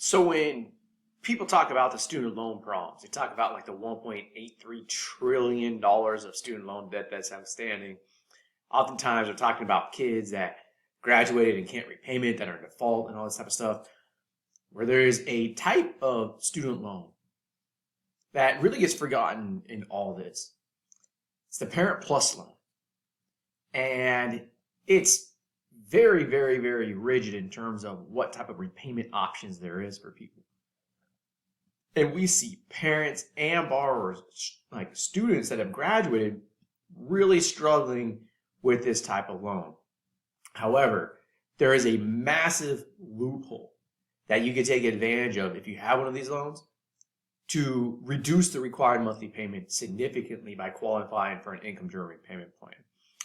So when people talk about the student loan problems, they talk about like the $1.83 trillion of student loan debt that's outstanding. Oftentimes they're talking about kids that graduated and can't repayment, that are in default and all this type of stuff, where there is a type of student loan that really gets forgotten in all this. It's the Parent Plus loan. And it's very, very, very rigid in terms of what type of repayment options there is for people. And we see parents and borrowers, like students that have graduated, really struggling with this type of loan. However, there is a massive loophole that you can take advantage of if you have one of these loans to reduce the required monthly payment significantly by qualifying for an income-driven repayment plan.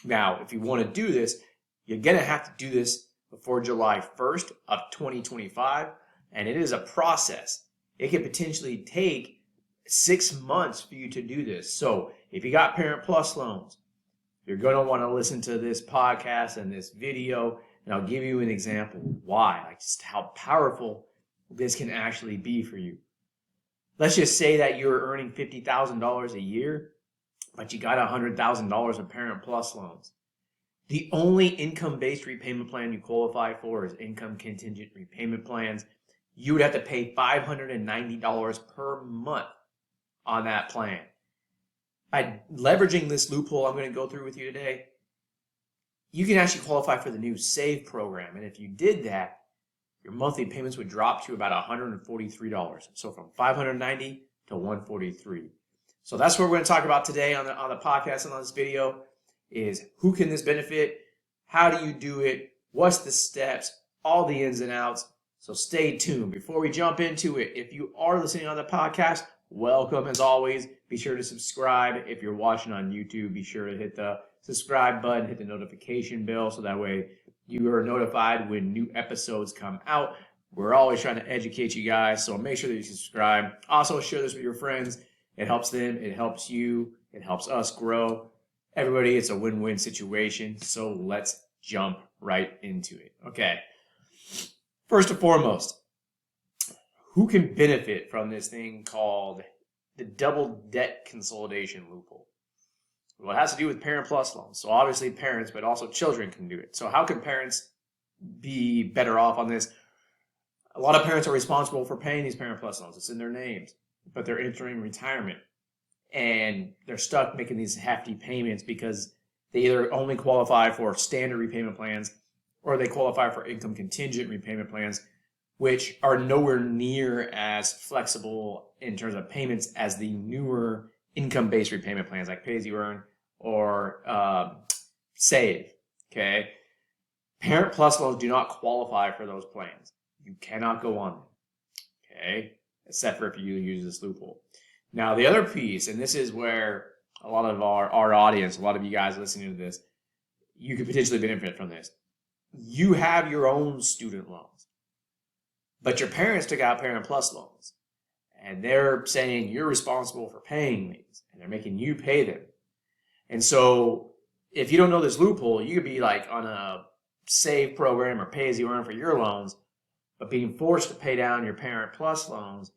Now, if you want to do this, you're going to have to do this before July 1st of 2025, and it is a process. It could potentially take 6 months for you to do this. So if you got Parent Plus loans, you're going to want to listen to this podcast and this video, and I'll give you an example why, like just how powerful this can actually be for you. Let's just say that you're earning $50,000 a year, but you got $100,000 in Parent Plus loans. The only income-based repayment plan you qualify for is income contingent repayment plans. You would have to pay $590 per month on that plan. By leveraging this loophole I'm going to go through with you today, you can actually qualify for the new SAVE program. And if you did that, your monthly payments would drop to about $143. So from $590 to $143. So that's what we're going to talk about today on the podcast and on this video is who can this benefit? How do you do it? What's the steps? All the ins and outs. So stay tuned. Before we jump into it, if you are listening on the podcast, welcome as always. Be sure to subscribe. If you're watching on YouTube, be sure to hit the subscribe button, hit the notification bell so that way you are notified when new episodes come out. We're always trying to educate you guys, so make sure that you subscribe. Also, share this with your friends. It helps them. It helps you. It helps us grow. Everybody, it's a win-win situation, so let's jump right into it. Okay. First and foremost, who can benefit from this thing called the double debt consolidation loophole? Well, it has to do with Parent Plus loans. So obviously parents, but also children can do it. So how can parents be better off on this? A lot of parents are responsible for paying these Parent Plus loans. It's in their names, but they're entering retirement and they're stuck making these hefty payments because they either only qualify for standard repayment plans or they qualify for income contingent repayment plans, which are nowhere near as flexible in terms of payments as the newer income-based repayment plans like Pay As You Earn or Save. Okay, Parent Plus loans do not qualify for those plans. You cannot go on them. Okay, except for if you use this loophole. Now the other piece, and this is where a lot of our audience, a lot of you guys listening to this, you could potentially benefit from this. You have your own student loans, but your parents took out Parent Plus loans. And they're saying you're responsible for paying these, and they're making you pay them. And so if you don't know this loophole, you could be like on a SAVE program or Pay As You Earn for your loans, but being forced to pay down your Parent Plus loans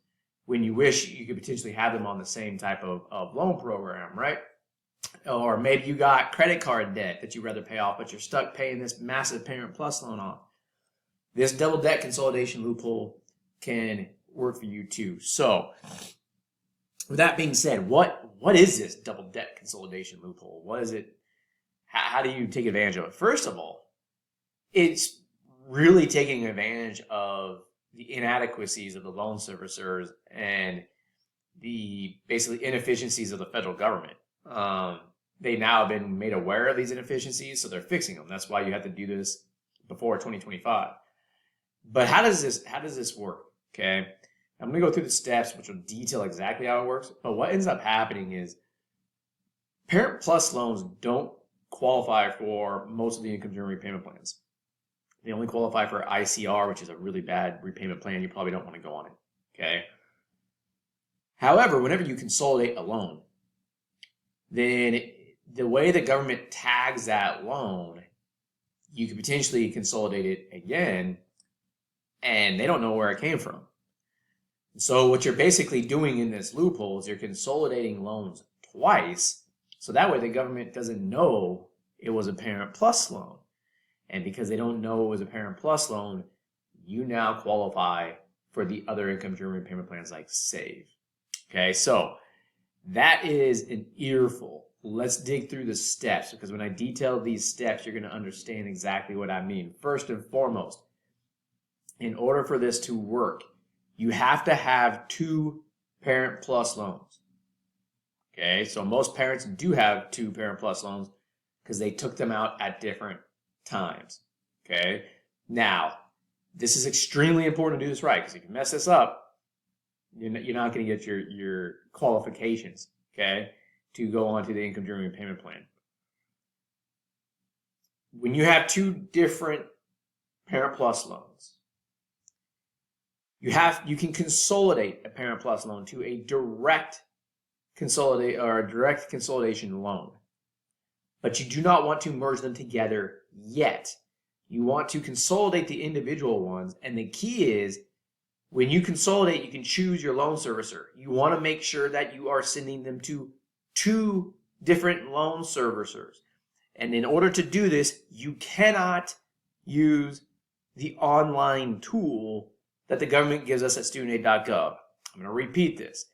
when you wish you could potentially have them on the same type of loan program, right? Or maybe you got credit card debt that you'd rather pay off, but you're stuck paying this massive Parent Plus loan off. This double debt consolidation loophole can work for you too. So with that being said, what is this double debt consolidation loophole? What is it? How do you take advantage of it? First of all, it's really taking advantage of the inadequacies of the loan servicers and the basically inefficiencies of the federal government. They now have been made aware of these inefficiencies, so they're fixing them. That's why you have to do this before 2025. But how does this work? Okay, I'm going to go through the steps, which will detail exactly how it works. But what ends up happening is Parent Plus loans don't qualify for most of the income-driven repayment plans. They only qualify for ICR, which is a really bad repayment plan. You probably don't want to go on it. Okay. However, whenever you consolidate a loan, then the way the government tags that loan, you could potentially consolidate it again, and they don't know where it came from. So what you're basically doing in this loophole is you're consolidating loans twice, so that way the government doesn't know it was a Parent Plus loan. And because they don't know it was a Parent Plus loan, you now qualify for the other income-driven repayment plans like SAVE. Okay, so that is an earful. Let's dig through the steps, because when I detail these steps, you're going to understand exactly what I mean. First and foremost, in order for this to work, you have to have 2 Parent Plus loans. Okay, so most parents do have 2 Parent Plus loans because they took them out at different times. Okay, now this is extremely important to do this right, because if you mess this up, you're not going to get your qualifications, okay, to go on to the income-driven repayment plan. When you have 2 different Parent Plus loans, you can consolidate a Parent Plus loan to a direct consolidation loan, but you do not want to merge them together yet. You want to consolidate the individual ones, and the key is when you consolidate, you can choose your loan servicer. You want to make sure that you are sending them to 2 different loan servicers. And in order to do this, you cannot use the online tool that the government gives us at studentaid.gov. I'm going to repeat this.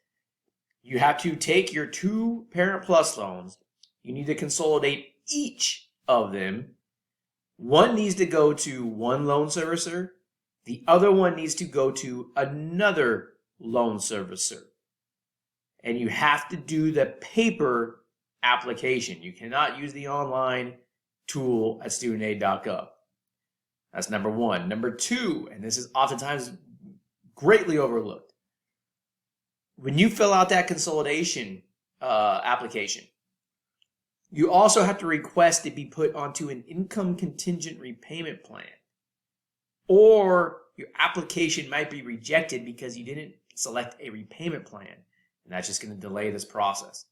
You have to take your 2 Parent Plus loans. You need to consolidate each of them. One needs to go to one loan servicer. The other one needs to go to another loan servicer. And you have to do the paper application. You cannot use the online tool at studentaid.gov. That's number 1. Number 2, and this is oftentimes greatly overlooked. When you fill out that consolidation application, you also have to request it be put onto an income contingent repayment plan. Or your application might be rejected because you didn't select a repayment plan. And that's just going to delay this process.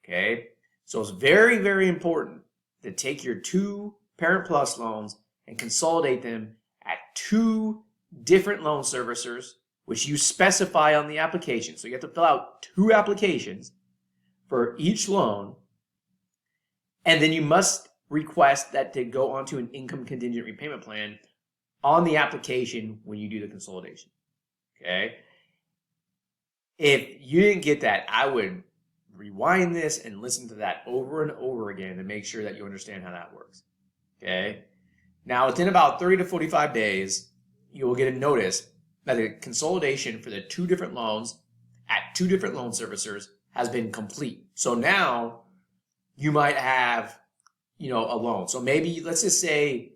Okay? So it's very, very important to take your 2 Parent Plus loans and consolidate them at 2 different loan servicers, which you specify on the application. So you have to fill out 2 applications for each loan. And then you must request that to go onto an income contingent repayment plan on the application when you do the consolidation. Okay? If you didn't get that, I would rewind this and listen to that over and over again to make sure that you understand how that works. Okay? Now, within about 30 to 45 days, you will get a notice that the consolidation for the 2 different loans at 2 different loan servicers has been complete. So now you might have, a loan. So maybe, let's just say,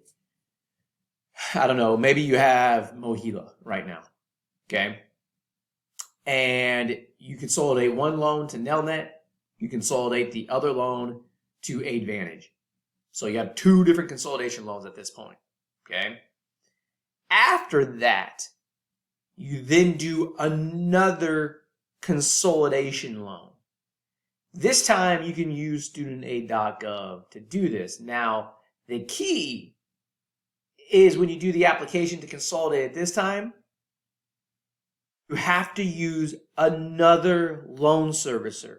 I don't know, maybe you have Mohila right now, okay? And you consolidate one loan to Nelnet, you consolidate the other loan to Aidvantage. So you have 2 different consolidation loans at this point, okay? After that, you then do another consolidation loan. This time you can use studentaid.gov to do this. Now, the key is when you do the application to consolidate at this time, you have to use another loan servicer.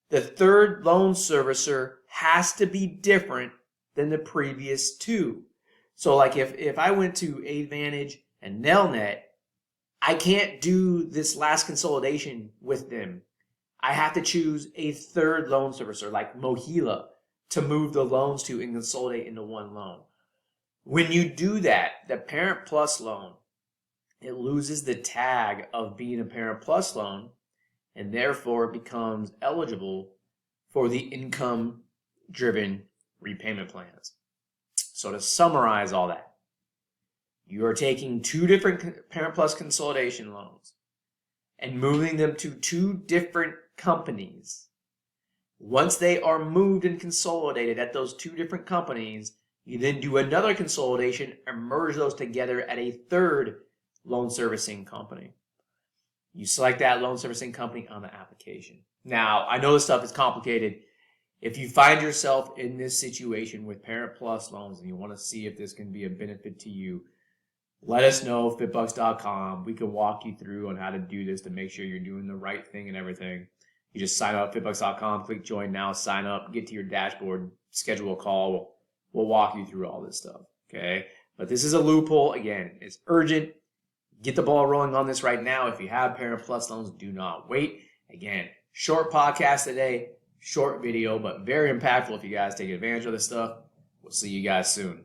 The 3rd loan servicer has to be different than the previous 2. So like if I went to Aidvantage and Nelnet, I can't do this last consolidation with them. I have to choose a 3rd loan servicer like Mohila to move the loans to and consolidate into one loan. When you do that, the Parent Plus loan, it loses the tag of being a Parent Plus loan, and therefore it becomes eligible for the income-driven repayment plans. So to summarize all that, you are taking 2 different Parent Plus consolidation loans and moving them to 2 different companies. Once they are moved and consolidated at those 2 different companies, you then do another consolidation and merge those together at a 3rd loan servicing company. You select that loan servicing company on the application. Now, I know this stuff is complicated. If you find yourself in this situation with Parent Plus loans and you want to see if this can be a benefit to you, let us know, fitbucks.com. We can walk you through on how to do this to make sure you're doing the right thing and everything. You just sign up, fitbucks.com, click join now, sign up, get to your dashboard, schedule a call. We'll walk you through all this stuff, okay? But this is a loophole. Again, it's urgent. Get the ball rolling on this right now. If you have Parent Plus loans, do not wait. Again, short podcast today, short video, but very impactful if you guys take advantage of this stuff. We'll see you guys soon.